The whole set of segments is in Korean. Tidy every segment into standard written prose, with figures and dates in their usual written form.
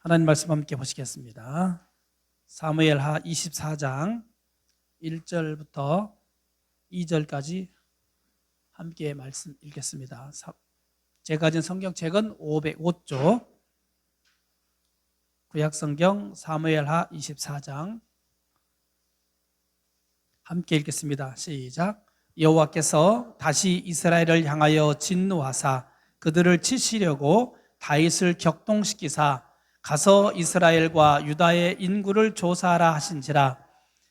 하나님 말씀 함께 보시겠습니다. 사무엘하 24장 1절부터 2절까지 함께 말씀 읽겠습니다. 제가 가진 성경책은 505쪽, 구약성경 사무엘하 24장 함께 읽겠습니다. 시작. 여호와께서 다시 이스라엘을 향하여 진노하사 그들을 치시려고 다윗을 격동시키사 가서 이스라엘과 유다의 인구를 조사하라 하신지라.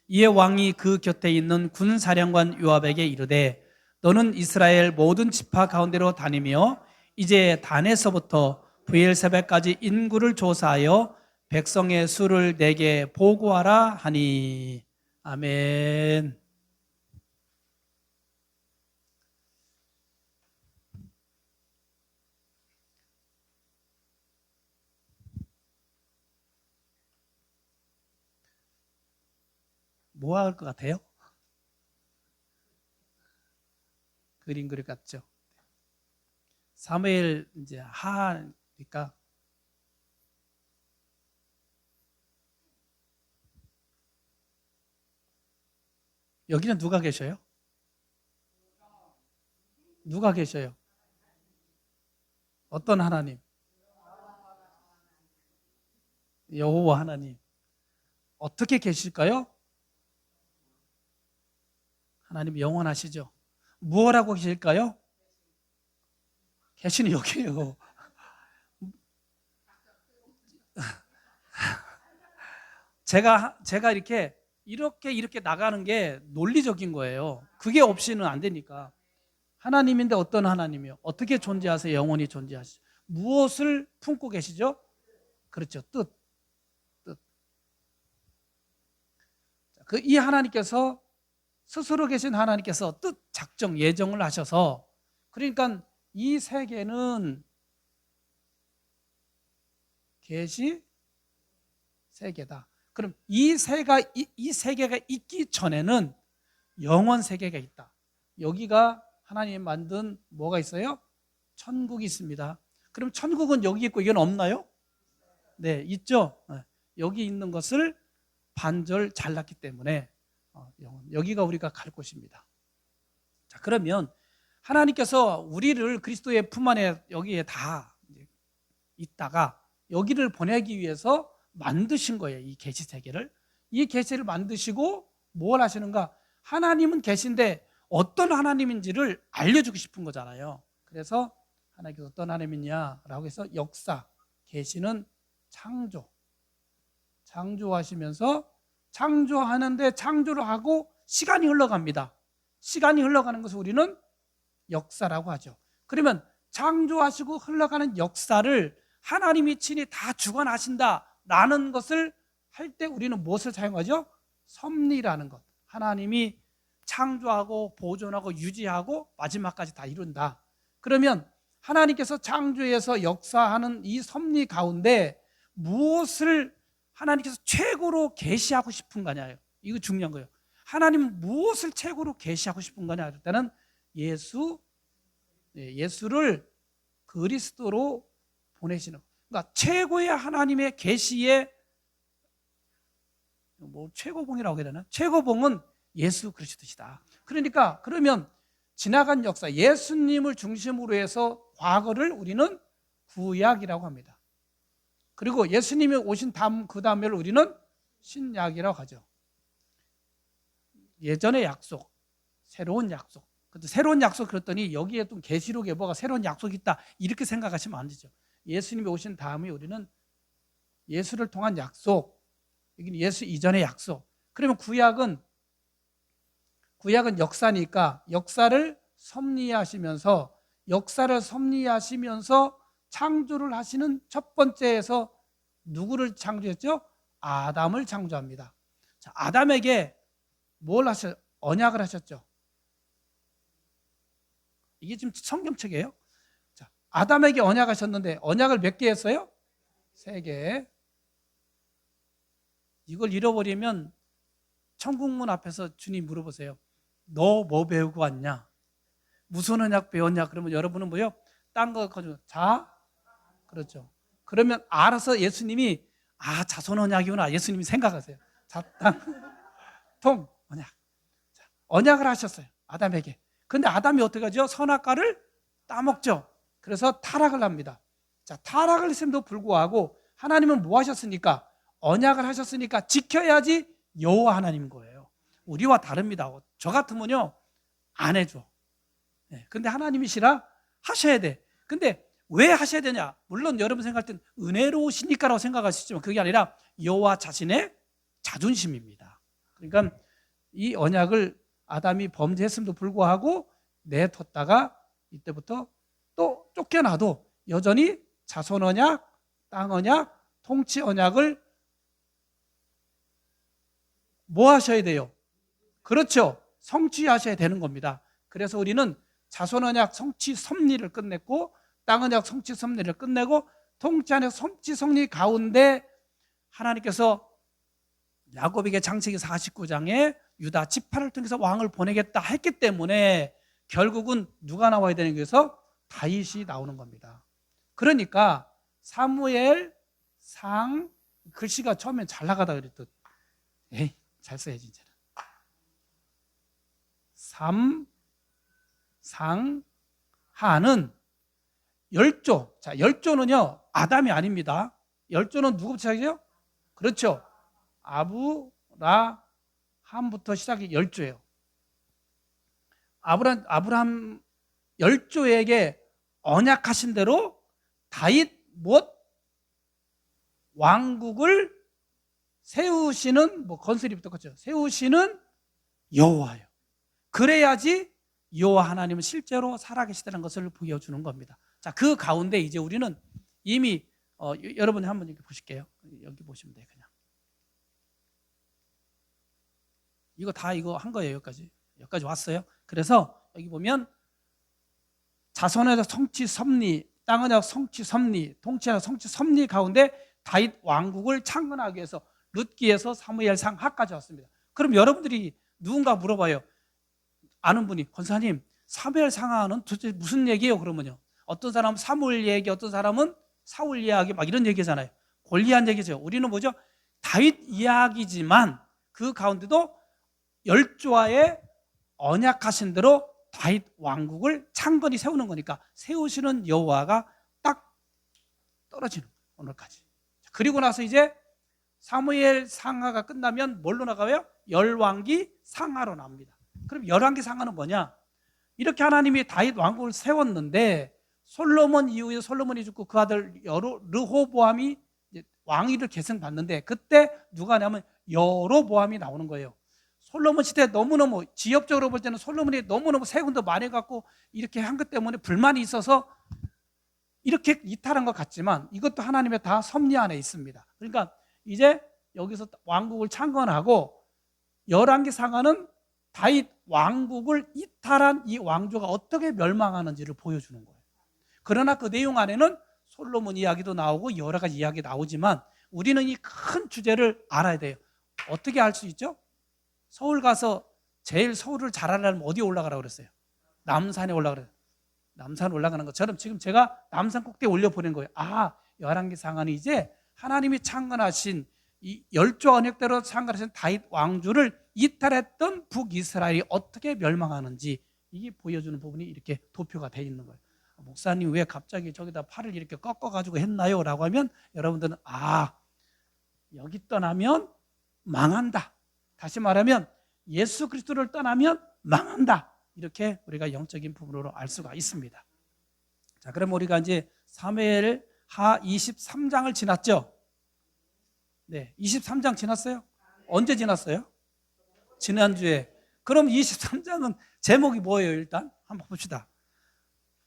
이에 왕이 그 곁에 있는 군사령관 요압에게 이르되 너는 이스라엘 모든 지파 가운데로 다니며 이제 단에서부터 브엘세바까지 인구를 조사하여 백성의 수를 내게 보고하라 하니. 아멘. 뭐 할 것 같아요? 그림 그릴 것 같죠? 사무엘 이제 하니까 여기는 누가 계셔요? 누가 계셔요? 어떤 하나님? 여호와 하나님. 어떻게 계실까요? 하나님 영원하시죠? 무엇 하고 계실까요? 계시는 여기에요. 제가 이렇게 나가는 게 논리적인 거예요. 그게 없이는 안 되니까. 하나님인데 어떤 하나님이요? 어떻게 존재하세요? 영원히 존재하시죠. 무엇을 품고 계시죠? 그렇죠. 뜻. 이 하나님께서 스스로 계신 하나님께서 뜻, 작정, 예정을 하셔서, 그러니까 이 세계는 계시 세계다. 그럼 이 세계가 있기 전에는 영원 세계가 있다. 여기가 하나님이 만든 뭐가 있어요? 천국이 있습니다. 그럼 천국은 여기 있고 이건 없나요? 네, 있죠. 여기 있는 것을 반절 잘랐기 때문에 여기가 우리가 갈 곳입니다. 자, 그러면 하나님께서 우리를 그리스도의 품 안에 여기에 다 있다가 여기를 보내기 위해서 만드신 거예요. 이 계시 세계를. 이 계시를 만드시고 뭘 하시는가? 하나님은 계신데 어떤 하나님인지를 알려주고 싶은 거잖아요. 그래서 하나님께서 어떤 하나님이냐라고 해서 역사, 계시는 창조하시면서 창조하는데 창조를 하고 시간이 흘러갑니다. 시간이 흘러가는 것을 우리는 역사라고 하죠. 그러면 창조하시고 흘러가는 역사를 하나님이 친히 다 주관하신다라는 것을 할 때 우리는 무엇을 사용하죠? 섭리라는 것. 하나님이 창조하고 보존하고 유지하고 마지막까지 다 이룬다. 그러면 하나님께서 창조해서 역사하는 이 섭리 가운데 무엇을 하나님께서 최고로 계시하고 싶은 거냐요. 이거 중요한 거예요. 하나님은 무엇을 최고로 계시하고 싶은 거냐 할 때는 예수를 그리스도로 보내시는, 그러니까 최고의 하나님의 계시의 최고봉이라고 해야 되나? 최고봉은 예수 그리스도시다. 그러니까 그러면 지나간 역사, 예수님을 중심으로 해서 과거를 우리는 구약이라고 합니다. 그리고 예수님이 오신 그 다음에를 우리는 신약이라고 하죠. 예전의 약속, 새로운 약속. 근데 새로운 약속 그랬더니 여기에 또 계시록에 뭐가 새로운 약속이 있다 이렇게 생각하시면 안 되죠. 예수님이 오신 다음에 우리는 예수를 통한 약속, 여기는 예수 이전의 약속. 그러면 구약은 역사니까 역사를 섭리하시면서 창조를 하시는 첫 번째에서 누구를 창조했죠? 아담을 창조합니다. 자, 아담에게 언약을 하셨죠. 이게 지금 성경책이에요. 자, 아담에게 언약하셨는데 언약을 몇 개 했어요? 3개. 이걸 잃어버리면 천국문 앞에서 주님 물어보세요. 너 뭐 배우고 왔냐? 무슨 언약 배웠냐? 그러면 여러분은 뭐요? 딴 거 가지고 그렇죠. 그러면 알아서 예수님이 자손 언약이구나 예수님이 생각하세요. 통 언약. 언약을 하셨어요 아담에게. 근데 아담이 어떻게 하죠? 선악과를 따먹죠. 그래서 타락을 합니다. 자, 타락을 했음에도 불구하고 하나님은 뭐 하셨습니까? 언약을 하셨으니까 지켜야지 여호와 하나님인 거예요. 우리와 다릅니다. 저 같으면요 안 해줘. 근데 하나님이시라 하셔야 돼. 근데 왜 하셔야 되냐? 물론 여러분 생각할 땐 은혜로우시니까라고 생각하시지만 그게 아니라 여호와 자신의 자존심입니다. 그러니까 이 언약을 아담이 범죄했음에도 불구하고 내뒀다가 이때부터 또 쫓겨나도 여전히 자손 언약, 땅 언약, 통치 언약을 뭐 하셔야 돼요? 그렇죠. 성취하셔야 되는 겁니다. 그래서 우리는 자손 언약 성취 섭리를 끝냈고 땅 언약 성취 섭리를 끝내고 통치 언약 성취 섭리 가운데 하나님께서 야곱에게 창세기 49장에 유다 지파를 통해서 왕을 보내겠다 했기 때문에 결국은 누가 나와야 되는 거에서 다윗이 나오는 겁니다. 그러니까 사무엘 상 글씨가 처음엔 잘 나가다 그랬더니 에이 잘 써야지 이제는 상하는 열조. 자, 열조는요 아담이 아닙니다. 열조는 누구부터 시작이죠? 그렇죠. 아브라함부터 시작이 열조예요. 아브라함 열조에게 언약하신 대로 다윗 못 왕국을 세우시는 건설이부터 그렇죠. 세우시는 여호와예요. 그래야지 여호와 하나님은 실제로 살아계시다는 것을 보여주는 겁니다. 자, 그 가운데 이제 우리는 이미 여러분이 한번 이렇게 보실게요. 여기 보시면 돼요. 그냥 이거 다 이거 한 거예요. 여기까지 왔어요. 그래서 여기 보면 자손의 성취 섭리, 땅의 성취 섭리, 통치의 성취 섭리 가운데 다윗 왕국을 창건하기 위해서 룻기에서 사무엘상 하까지 왔습니다. 그럼 여러분들이 누군가 물어봐요. 아는 분이 권사님 사무엘상하는 도대체 무슨 얘기예요? 그러면요 어떤 사람은 사무엘 얘기, 어떤 사람은 사울 이야기 막 이런 얘기잖아요. 골리앗 얘기죠. 우리는 뭐죠? 다윗 이야기지만 그 가운데도 열조와의 언약하신 대로 다윗 왕국을 창건히 세우는 거니까 세우시는 여호와가 딱 떨어지는 거예요. 오늘까지. 그리고 나서 이제 사무엘 상하가 끝나면 뭘로 나가요? 열왕기 상하로 나옵니다. 그럼 열왕기 상하는 뭐냐? 이렇게 하나님이 다윗 왕국을 세웠는데 솔로몬 이후에 솔로몬이 죽고 그 아들 르호보암이 왕위를 계승받는데 그때 누가 하냐면 여로보암이 나오는 거예요. 솔로몬 시대 너무너무 지역적으로 볼 때는 솔로몬이 너무너무 세금도 많이 갖고 이렇게 한 것 때문에 불만이 있어서 이렇게 이탈한 것 같지만 이것도 하나님의 다 섭리 안에 있습니다. 그러니까 이제 여기서 왕국을 창건하고 열왕기 상하는 다윗 왕국을 이탈한 이 왕조가 어떻게 멸망하는지를 보여주는 거예요. 그러나 그 내용 안에는 솔로몬 이야기도 나오고 여러 가지 이야기 나오지만 우리는 이 큰 주제를 알아야 돼요. 어떻게 알 수 있죠? 서울 가서 제일 서울을 잘 알려면 어디에 올라가라고 그랬어요? 남산에 올라가래요. 남산 올라가는 것처럼 지금 제가 남산 꼭대기에 올려보낸 거예요. 열왕기 상하는 이제 하나님이 창건하신 이 열조 언약대로 창건하신 다윗 왕조를 이탈했던 북이스라엘이 어떻게 멸망하는지 이게 보여주는 부분이 이렇게 도표가 되어 있는 거예요. 목사님 왜 갑자기 저기다 팔을 이렇게 꺾어가지고 했나요? 라고 하면 여러분들은 여기 떠나면 망한다. 다시 말하면 예수 그리스도를 떠나면 망한다. 이렇게 우리가 영적인 부분으로 알 수가 있습니다. 자, 그럼 우리가 이제 사무엘하 23장을 지났죠? 네, 23장 지났어요? 언제 지났어요? 지난주에. 그럼 23장은 제목이 뭐예요? 일단 한번 봅시다.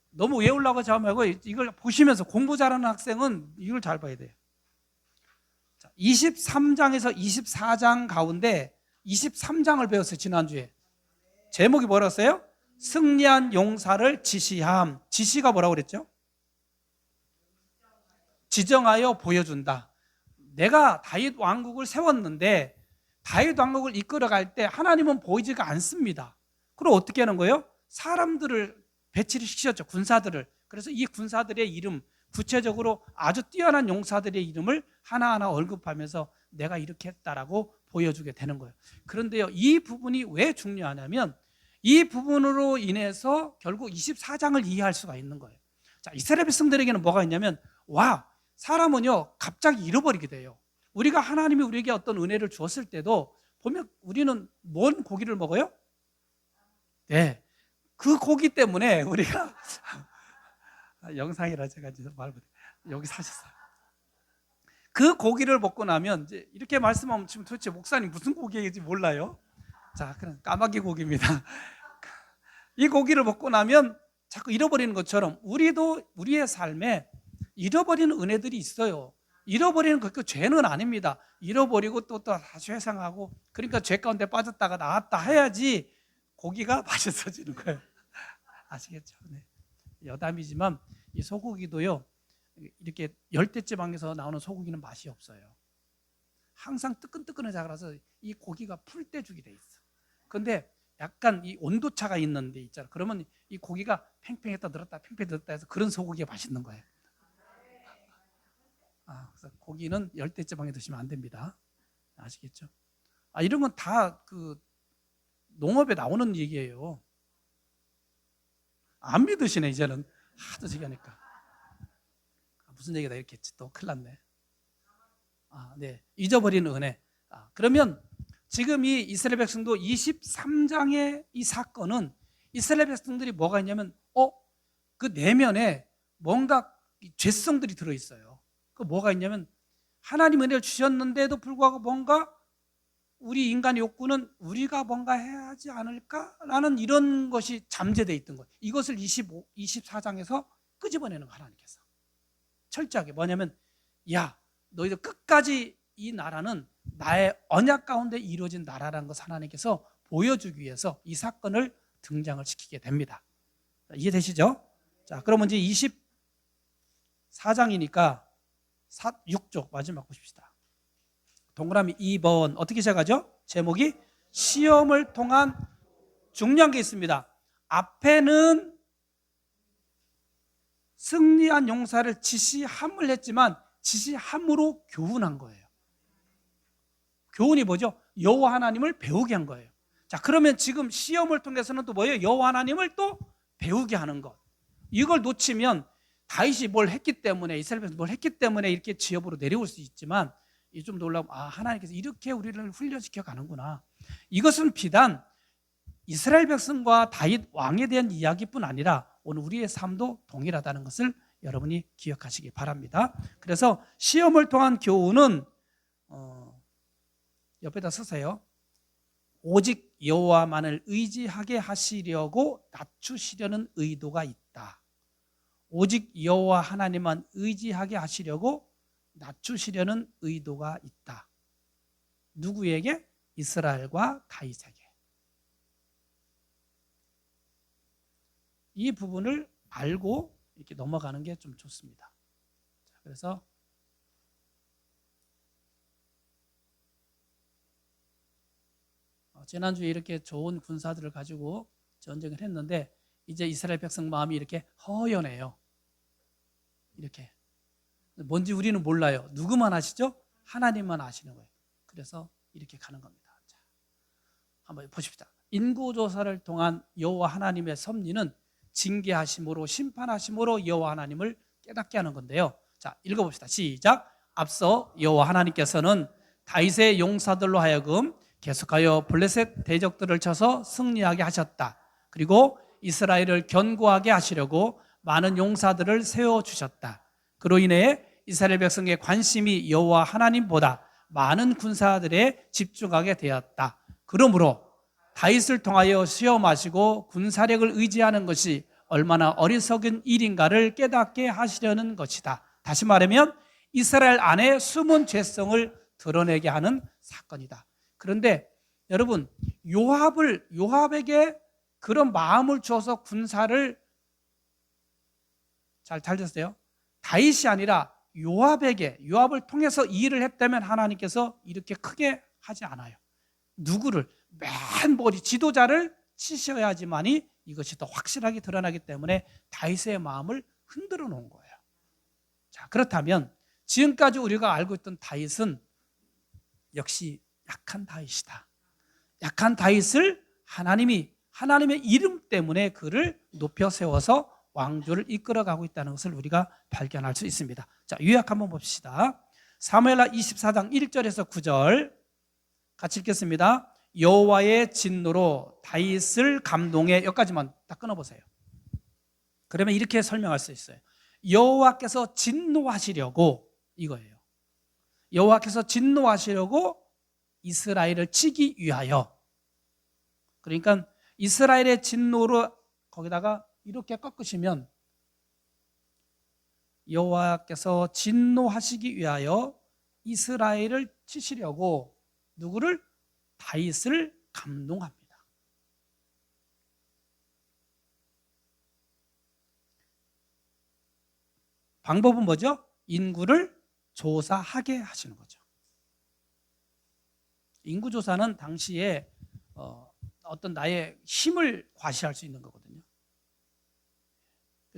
너무 외우려고 하지 말고 이걸 보시면서 공부 잘하는 학생은 이걸 잘 봐야 돼요. 자, 23장에서 24장 가운데 23장을 배웠어요. 지난주에. 제목이 뭐라고 했어요? 승리한 용사를 지시함. 지시가 뭐라고 그랬죠? 지정하여 보여준다. 내가 다윗 왕국을 세웠는데 다윗 왕국을 이끌어갈 때 하나님은 보이지가 않습니다. 그럼 어떻게 하는 거예요? 사람들을 배치를 시키셨죠. 군사들을. 그래서 이 군사들의 이름, 구체적으로 아주 뛰어난 용사들의 이름을 하나하나 언급하면서 내가 이렇게 했다라고 보여주게 되는 거예요. 그런데요, 이 부분이 왜 중요하냐면 이 부분으로 인해서 결국 24장을 이해할 수가 있는 거예요. 자, 이스라엘 백성들에게는 뭐가 있냐면, 와, 사람은요 갑자기 잃어버리게 돼요. 우리가 하나님이 우리에게 어떤 은혜를 주었을 때도 보면 우리는 뭔 고기를 먹어요? 네, 그 고기 때문에 우리가 영상이라 제가 말 못해. 여기 사셨어요. 그 고기를 먹고 나면 이제 이렇게 말씀하면 지금 도대체 목사님 무슨 고기인지 몰라요. 자, 그럼 까마귀 고기입니다. 이 고기를 먹고 나면 자꾸 잃어버리는 것처럼 우리도 우리의 삶에 잃어버리는 은혜들이 있어요. 잃어버리는 그 죄는 아닙니다. 잃어버리고 또 다시 회상하고, 그러니까 죄 가운데 빠졌다가 나왔다 해야지 고기가 맛있어지는 거예요. 아시겠죠? 네. 여담이지만 이 소고기도요, 이렇게 열대지방에서 나오는 소고기는 맛이 없어요. 항상 뜨끈뜨끈해서 그래서 이 고기가 풀떼죽이 돼 있어. 근데 약간 이 온도차가 있는 데 있잖아. 그러면 이 고기가 팽팽했다 늘었다 팽팽 늘었다 해서 그런 소고기가 맛있는 거예요. 그래서 고기는 열대지방에 드시면 안 됩니다. 아시겠죠? 이런 건 다 그 농업에 나오는 얘기예요. 안 믿으시네 이제는. 하도 얘기하니까. 무슨 얘기다 이렇게 했지? 또 큰일 났네. 네, 잊어버리는 은혜. 그러면 지금 이 이스라엘 백성도 23장의 이 사건은 이스라엘 백성들이 뭐가 있냐면 그 내면에 뭔가 죄성들이 들어있어요. 그 뭐가 있냐면 하나님 은혜를 주셨는데도 불구하고 뭔가 우리 인간의 욕구는 우리가 뭔가 해야 하지 않을까라는 이런 것이 잠재되어 있던 거예요. 이것을 24장에서 끄집어내는 거, 하나님께서 철저하게 뭐냐면, 야, 너희들 끝까지 이 나라는 나의 언약 가운데 이루어진 나라라는 것을 하나님께서 보여주기 위해서 이 사건을 등장을 시키게 됩니다. 이해되시죠? 자, 그러면 이제 24장이니까 6쪽 마지막 보십시다. 동그라미 2번 어떻게 시작하죠? 제목이 시험을 통한, 중요한 게 있습니다. 앞에는 승리한 용사를 지시함을 했지만 지시함으로 교훈한 거예요. 교훈이 뭐죠? 여호와 하나님을 배우게 한 거예요. 자, 그러면 지금 시험을 통해서는 또 뭐예요? 여호와 하나님을 또 배우게 하는 것. 이걸 놓치면 다윗이 뭘 했기 때문에, 이스라엘 백성이 뭘 했기 때문에 이렇게 지역으로 내려올 수 있지만, 이 좀 놀라면 하나님께서 이렇게 우리를 훈련시켜 가는구나. 이것은 비단 이스라엘 백성과 다윗 왕에 대한 이야기뿐 아니라 오늘 우리의 삶도 동일하다는 것을 여러분이 기억하시기 바랍니다. 그래서 시험을 통한 교훈은 옆에다 쓰세요. 오직 여호와만을 의지하게 하시려고 낮추시려는 의도가 있다. 오직 여호와 하나님만 의지하게 하시려고 낮추시려는 의도가 있다. 누구에게? 이스라엘과 다윗에게. 이 부분을 알고 이렇게 넘어가는 게 좀 좋습니다. 자, 그래서 지난주에 이렇게 좋은 군사들을 가지고 전쟁을 했는데 이제 이스라엘 백성 마음이 이렇게 허연해요. 이렇게. 뭔지 우리는 몰라요. 누구만 아시죠? 하나님만 아시는 거예요. 그래서 이렇게 가는 겁니다. 자, 한번 보십시다. 인구조사를 통한 여호와 하나님의 섭리는 징계하심으로 심판하심으로 여호와 하나님을 깨닫게 하는 건데요. 자, 읽어봅시다. 시작. 앞서 여호와 하나님께서는 다윗의 용사들로 하여금 계속하여 블레셋 대적들을 쳐서 승리하게 하셨다. 그리고 이스라엘을 견고하게 하시려고 많은 용사들을 세워주셨다. 그로 인해 이스라엘 백성의 관심이 여호와 하나님보다 많은 군사들에 집중하게 되었다. 그러므로 다윗을 통하여 시험하시고 군사력을 의지하는 것이 얼마나 어리석은 일인가를 깨닫게 하시려는 것이다. 다시 말하면 이스라엘 안에 숨은 죄성을 드러내게 하는 사건이다. 그런데 여러분, 요압에게 그런 마음을 주어서 군사를 잘 들으세요. 다윗이 아니라 요압을 통해서 이 일을 했다면 하나님께서 이렇게 크게 하지 않아요. 누구를? 맨 머리 지도자를 치셔야지만이 이것이 더 확실하게 드러나기 때문에 다윗의 마음을 흔들어 놓은 거예요. 자, 그렇다면 지금까지 우리가 알고 있던 다윗은 역시 약한 다윗이다. 약한 다윗을 하나님의 이름 때문에 그를 높여 세워서 왕조를 이끌어가고 있다는 것을 우리가 발견할 수 있습니다. 자, 요약 한번 봅시다. 사무엘하 24장 1절에서 9절 같이 읽겠습니다. 여호와의 진노로 다윗을 감동해, 여기까지만 딱 끊어보세요. 그러면 이렇게 설명할 수 있어요. 여호와께서 진노하시려고, 이거예요. 여호와께서 진노하시려고 이스라엘을 치기 위하여, 그러니까 이스라엘의 진노로 거기다가 이렇게 꺾으시면 여호와께서 진노하시기 위하여 이스라엘을 치시려고 누구를? 다윗을 감동합니다. 방법은 뭐죠? 인구를 조사하게 하시는 거죠. 인구조사는 당시에 어떤 나의 힘을 과시할 수 있는 거거든요.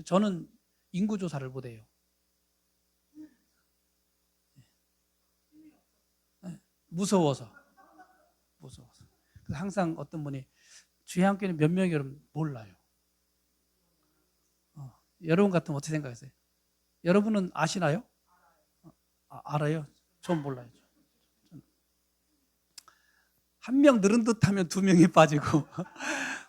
저는 인구조사를 못해요. 무서워서. 그래서 항상 어떤 분이 주의 함께는 몇 명이 여러분 몰라요. 여러분 같으면 어떻게 생각하세요? 여러분은 아시나요? 알아요? 전 몰라요. 한 명 늘은 듯하면 두 명이 빠지고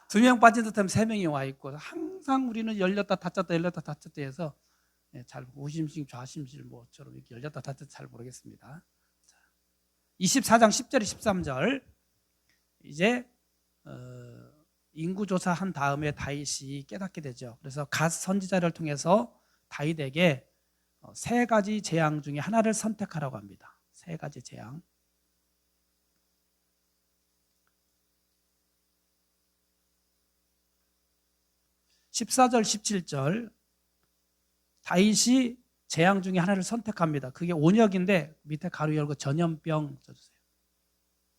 두 명 빠진 듯하면 세 명이 와 있고, 항상 우리는 열렸다 닫혔다 열렸다 닫혔다 해서 잘 우심심 좌심실 뭐처럼 이렇게 열렸다 닫혔다 잘 모르겠습니다. 24장 10절 13절 이제 인구조사한 다음에 다윗이 깨닫게 되죠. 그래서 갓 선지자를 통해서 다윗에게 세 가지 재앙 중에 하나를 선택하라고 합니다. 세 가지 재앙. 14절 17절 다윗이 재앙 중에 하나를 선택합니다. 그게 온역인데 밑에 가로 열고 전염병 써주세요.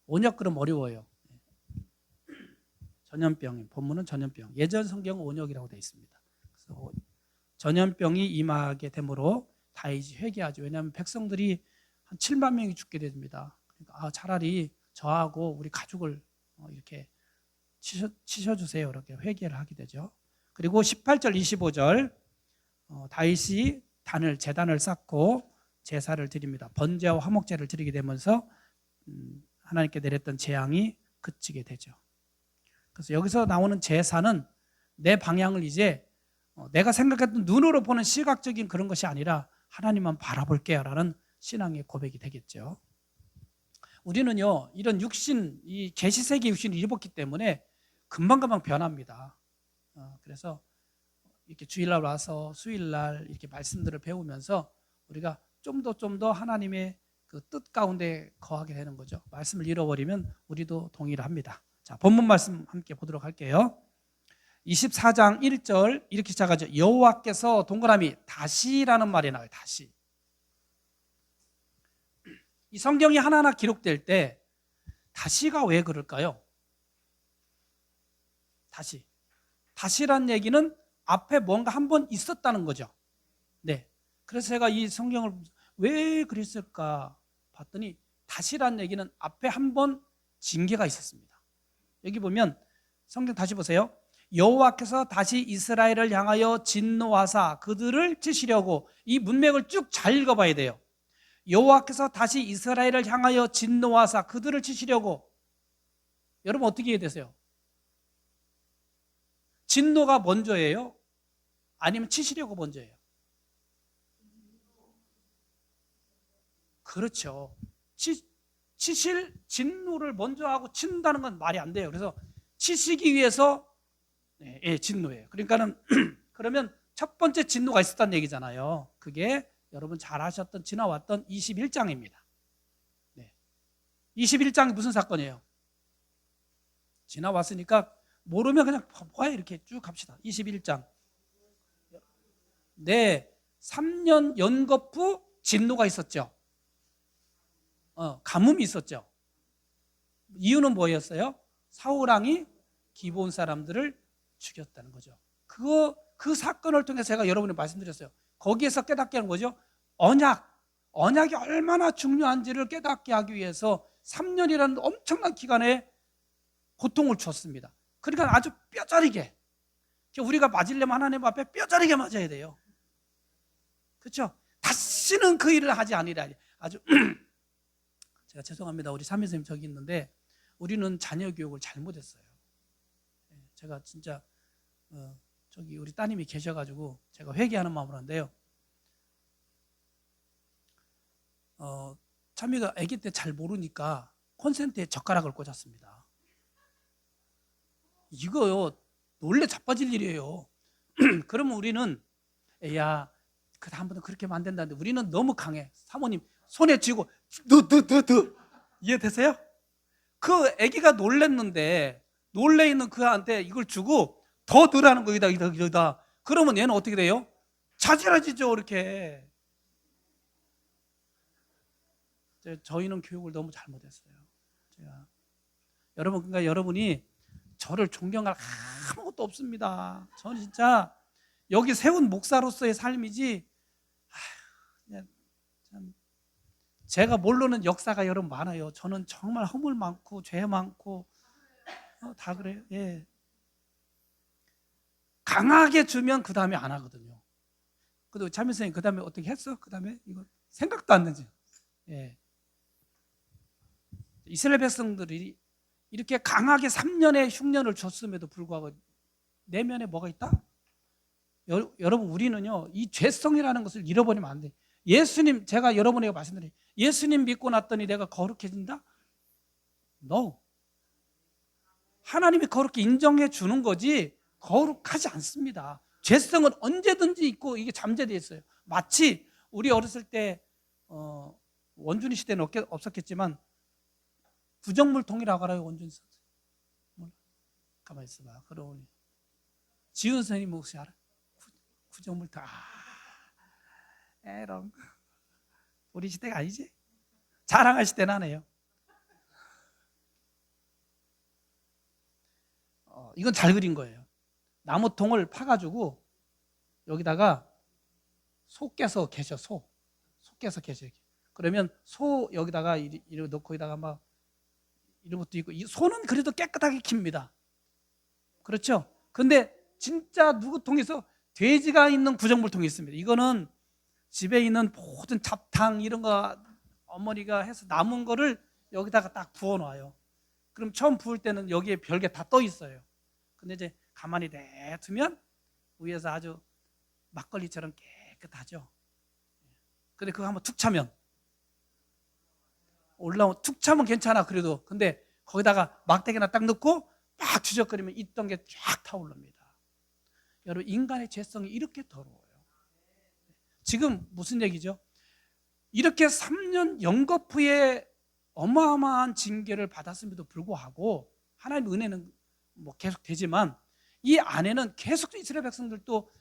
온역 그럼 어려워요. 전염병, 본문은 전염병. 예전 성경은 온역이라고 되어 있습니다. 그래서 전염병이 임하게 되므로 다윗이 회개하죠. 왜냐하면 백성들이 한 7만 명이 죽게 됩니다. 그러니까 차라리 저하고 우리 가족을 이렇게 치셔주세요. 이렇게 회개를 하게 되죠. 그리고 18절 25절 다윗이 제단을 쌓고 제사를 드립니다. 번제와 화목제를 드리게 되면서 하나님께 내렸던 재앙이 그치게 되죠. 그래서 여기서 나오는 제사는 내 방향을 이제 내가 생각했던 눈으로 보는 시각적인 그런 것이 아니라 하나님만 바라볼게요 라는 신앙의 고백이 되겠죠. 우리는요, 이런 육신, 이 계시세계 육신을 입었기 때문에 금방금방 변합니다. 그래서 이렇게 주일날 와서 수일날 이렇게 말씀들을 배우면서 우리가 좀 더 하나님의 그 뜻 가운데 거하게 되는 거죠. 말씀을 잃어버리면 우리도 동의를 합니다. 자, 본문 말씀 함께 보도록 할게요. 24장 1절 이렇게 시작하죠. 여호와께서 동그라미 다시라는 말이 나와요. 다시. 이 성경이 하나하나 기록될 때 다시가 왜 그럴까요? 다시란 얘기는 앞에 뭔가 한 번 있었다는 거죠. 네. 그래서 제가 이 성경을 왜 그랬을까 봤더니 다시란 얘기는 앞에 한 번 징계가 있었습니다. 여기 보면 성경 다시 보세요. 여호와께서 다시 이스라엘을 향하여 진노하사 그들을 치시려고, 이 문맥을 쭉 잘 읽어봐야 돼요. 여호와께서 다시 이스라엘을 향하여 진노하사 그들을 치시려고. 여러분 어떻게 이해되세요? 진노가 먼저예요? 아니면 치시려고 먼저예요? 그렇죠. 치실 진노를 먼저 하고 친다는 건 말이 안 돼요. 그래서 치시기 위해서 진노예요. 그러니까는 그러면 첫 번째 진노가 있었다는 얘기잖아요. 그게 여러분 잘 아셨던 지나왔던 21장입니다. 21장이 무슨 사건이에요? 지나왔으니까 모르면 그냥 봐요. 이렇게 쭉 갑시다. 21장. 네, 3년 연겁 후 진노가 있었죠. 가뭄이 있었죠. 이유는 뭐였어요? 사울왕이 기브온 사람들을 죽였다는 거죠. 그 사건을 통해서 제가 여러분이 말씀드렸어요. 거기에서 깨닫게 하는 거죠. 언약이 얼마나 중요한지를 깨닫게 하기 위해서 3년이라는 엄청난 기간에 고통을 주었습니다. 그러니까 아주 뼈저리게, 우리가 맞으려면 하나님 앞에 뼈저리게 맞아야 돼요. 그렇죠? 다시는 그 일을 하지 않으라. 아주 제가 죄송합니다. 우리 사미선생님 저기 있는데 우리는 자녀 교육을 잘못했어요. 제가 진짜 저기 우리 따님이 계셔가지고 제가 회개하는 마음으로 한데요. 참이가 아기 때 잘 모르니까 콘센트에 젓가락을 꽂았습니다. 이거요 놀래 자빠질 일이에요. 그러면 우리는 야, 그 다음부터 그렇게 하면 안 된다는데 우리는 너무 강해. 사모님 손에 쥐고 너 이해되세요? 그 아기가 놀랬는데 놀래 있는 그한테 이걸 주고 더 넣으라는 거 여기다. 그러면 얘는 어떻게 돼요? 자지러지죠. 이렇게. 저희는 교육을 너무 잘못했어요. 여러분, 그러니까 여러분이 저를 존경할 아무것도 없습니다. 저는 진짜 여기 세운 목사로서의 삶이지. 참 제가 모르는 역사가 여러분 많아요. 저는 정말 허물 많고 죄 많고 다 그래요. 예. 강하게 주면 그 다음에 안 하거든요. 그래도 참여선생님 그 다음에 어떻게 했어? 그 다음에 이거 생각도 안 나지. 예. 이스라엘 백성들이 이렇게 강하게 3년의 흉년을 줬음에도 불구하고 내면에 뭐가 있다? 여러분 우리는요 이 죄성이라는 것을 잃어버리면 안 돼. 예수님, 제가 여러분에게 말씀드려요. 예수님 믿고 났더니 내가 거룩해진다? No. 하나님이 거룩히 인정해 주는 거지 거룩하지 않습니다. 죄성은 언제든지 있고 이게 잠재되어 있어요. 마치 우리 어렸을 때 원준이 시대는 없었겠지만 구정물통이라고 알아요? 원준이 선생님 가만히 있어봐. 그럼 지은 선생님 혹시 알아? 구정물통. 에럼 우리 시대가 아니지? 자랑할 시대는 아니에요. 이건 잘 그린 거예요. 나무통을 파가지고 여기다가 소 깨서 계셔. 소 깨서 계셔. 그러면 소 여기다가 이렇게 넣고 거기다가 막 이런 것도 있고, 이 소는 그래도 깨끗하게 킵니다. 그렇죠? 근데 진짜 누구 통에서 돼지가 있는 구정물통이 있습니다. 이거는 집에 있는 모든 잡탕 이런 거 어머니가 해서 남은 거를 여기다가 딱 부어놔요. 그럼 처음 부을 때는 여기에 별게 다 떠 있어요. 근데 이제 가만히 내두면 위에서 아주 막걸리처럼 깨끗하죠. 근데 그거 한번 툭 차면 툭 차면 괜찮아. 그래도 근데 거기다가 막대기나 딱 넣고 막 뒤적거리면 있던 게 쫙 타오릅니다. 여러분 인간의 죄성이 이렇게 더러워요. 지금 무슨 얘기죠? 이렇게 3년 영겁 후에 어마어마한 징계를 받았음에도 불구하고 하나님의 은혜는 뭐 계속 되지만 이 안에는 계속 이스라엘 백성들도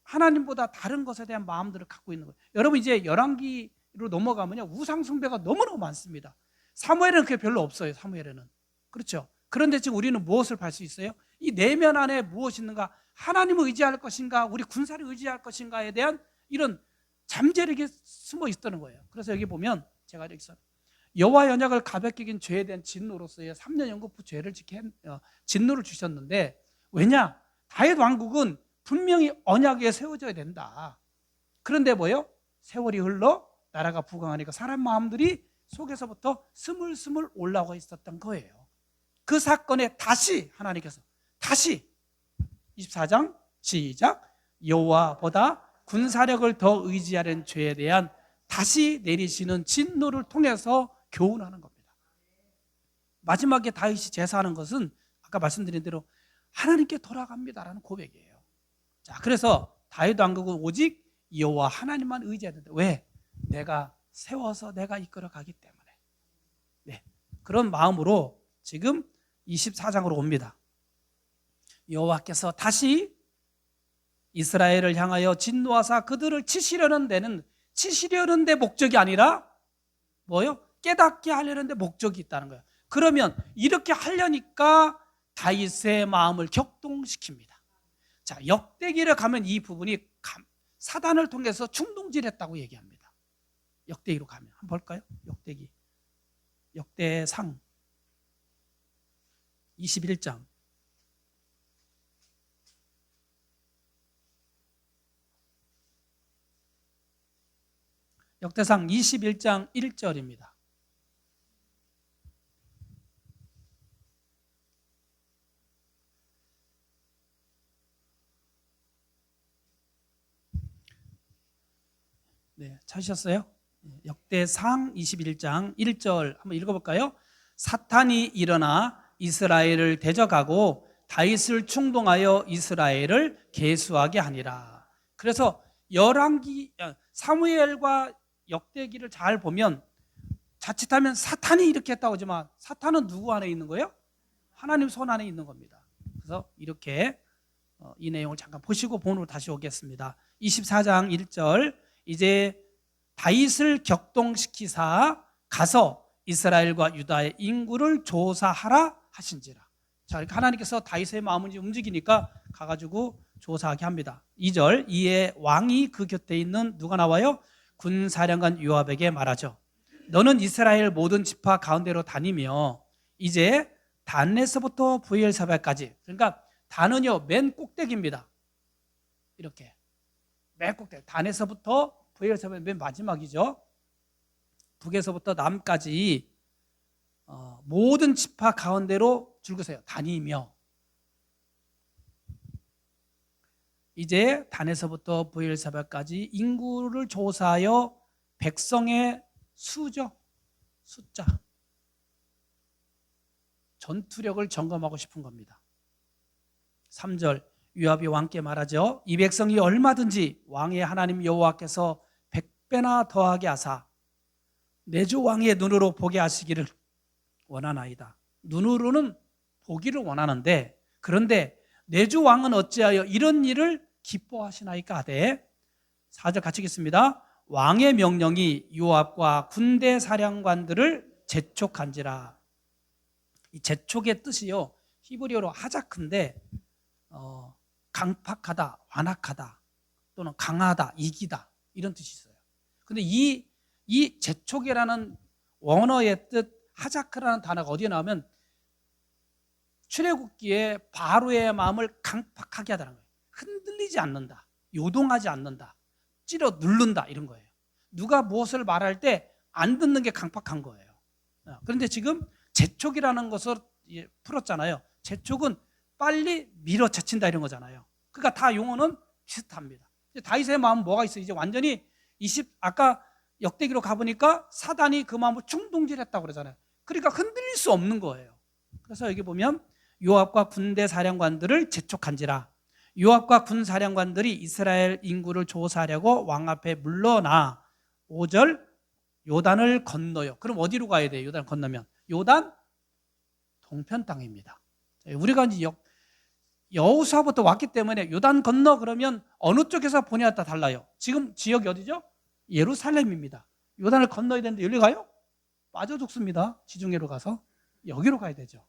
하나님보다 다른 것에 대한 마음들을 갖고 있는 거예요. 여러분 이제 열왕기로 넘어가면요 우상 숭배가 너무너무 많습니다. 사무엘은 그게 별로 없어요. 사무엘에는. 그렇죠? 그런데 지금 우리는 무엇을 볼 수 있어요? 이 내면 안에 무엇이 있는가? 하나님을 의지할 것인가? 우리 군사를 의지할 것인가에 대한 이런 잠재력이 숨어 있다는 거예요. 그래서 여기 보면 제가 여기서 여호와의 언약을 가볍게 긴 죄에 대한 진노로서의 3년 영겁 후 죄를 진노를 주셨는데, 왜냐? 다윗 왕국은 분명히 언약 위에 세워져야 된다. 그런데 뭐예요? 세월이 흘러 나라가 부강하니까 사람 마음들이 속에서부터 스물스물 올라오고 있었던 거예요. 그 사건에 다시 하나님께서 24장 시작. 여호와보다 군사력을 더 의지하는 죄에 대한 다시 내리시는 진노를 통해서 교훈하는 겁니다. 마지막에 다윗이 제사하는 것은 아까 말씀드린 대로 하나님께 돌아갑니다라는 고백이에요. 자, 그래서 다윗 왕국은 오직 여호와 하나님만 의지해야 된다. 왜? 내가 세워서 내가 이끌어 가기 때문에. 네, 그런 마음으로 지금 24장으로 옵니다. 여호와께서 다시 이스라엘을 향하여 진노하사 그들을 치시려는 데 목적이 아니라 뭐요? 깨닫게 하려는 데 목적이 있다는 거예요. 그러면 이렇게 하려니까 다윗의 마음을 격동시킵니다. 자, 역대기를 가면 이 부분이 사단을 통해서 충동질했다고 얘기합니다. 역대기로 가면 한번 볼까요? 역대기, 역대상 21장. 역대상 21장 1절입니다. 네, 찾으셨어요? 역대상 21장 1절 한번 읽어볼까요? 사탄이 일어나 이스라엘을 대적하고 다윗을 충동하여 이스라엘을 계수하게 하니라. 그래서 사무엘과 역대기를 잘 보면 자칫하면 사탄이 이렇게 했다고 하지만 사탄은 누구 안에 있는 거예요? 하나님 손 안에 있는 겁니다. 그래서 이렇게 이 내용을 잠깐 보시고 본으로 다시 오겠습니다. 24장 1절, 이제 다윗을 격동시키사 가서 이스라엘과 유다의 인구를 조사하라 하신지라. 자, 이렇게 하나님께서 다윗의 마음을 움직이니까 가가지고 조사하게 합니다. 2절, 이에 왕이 그 곁에 있는 누가 나와요? 군사령관 요압에게 말하죠. 너는 이스라엘 모든 지파 가운데로 다니며 이제 단에서부터 브엘사바까지, 그러니까 단은요 맨 꼭대기입니다. 이렇게 맨 꼭대기, 단에서부터 브엘사바 맨 마지막이죠. 북에서부터 남까지 모든 지파 가운데로 줄거세요. 다니며 이제 단에서부터 브엘사바까지 인구를 조사하여 백성의 수죠, 숫자, 전투력을 점검하고 싶은 겁니다. 3절, 요압이 왕께 말하죠. 이 백성이 얼마든지 왕의 하나님 여호와께서 100배나 더하게 하사 내 주 왕의 눈으로 보게 하시기를 원하나이다. 눈으로는 보기를 원하는데, 그런데 내 주 왕은 어찌하여 이런 일을 기뻐하시나이까 하되, 4절 같이 읽겠습니다. 왕의 명령이 요압과 군대 사령관들을 재촉한지라. 이 재촉의 뜻이요 히브리어로 하자크인데 강팍하다, 완악하다, 또는 강하다, 이기다, 이런 뜻이 있어요. 근데 이 재촉이라는 원어의 뜻 하자크라는 단어가 어디에 나오면 출애굽기에 바로의 마음을 강팍하게 하다는 거예요. 흔들리지 않는다, 요동하지 않는다, 찌려 누른다, 이런 거예요. 누가 무엇을 말할 때 안 듣는 게 강팍한 거예요. 그런데 지금 재촉이라는 것을 풀었잖아요. 재촉은 빨리 밀어제친다 이런 거잖아요. 그러니까 다 용어는 비슷합니다. 다윗의 마음은 뭐가 있어요? 이제 완전히 아까 역대기로 가보니까 사단이 그 마음을 충동질했다고 그러잖아요. 그러니까 흔들릴 수 없는 거예요. 그래서 여기 보면 요압과 군대 사령관들을 재촉한지라. 요압과 군 사령관들이 이스라엘 인구를 조사하려고 왕 앞에 물러나. 5절, 요단을 건너요. 그럼 어디로 가야 돼요? 요단을 건너면 요단 동편 땅입니다. 우리가 이제 여호수아부터 왔기 때문에 요단 건너 그러면 어느 쪽에서 보냐에 따라 달라요. 지금 지역이 어디죠? 예루살렘입니다. 요단을 건너야 되는데 여기로 가요? 빠져 죽습니다. 지중해로 가서 여기로 가야 되죠.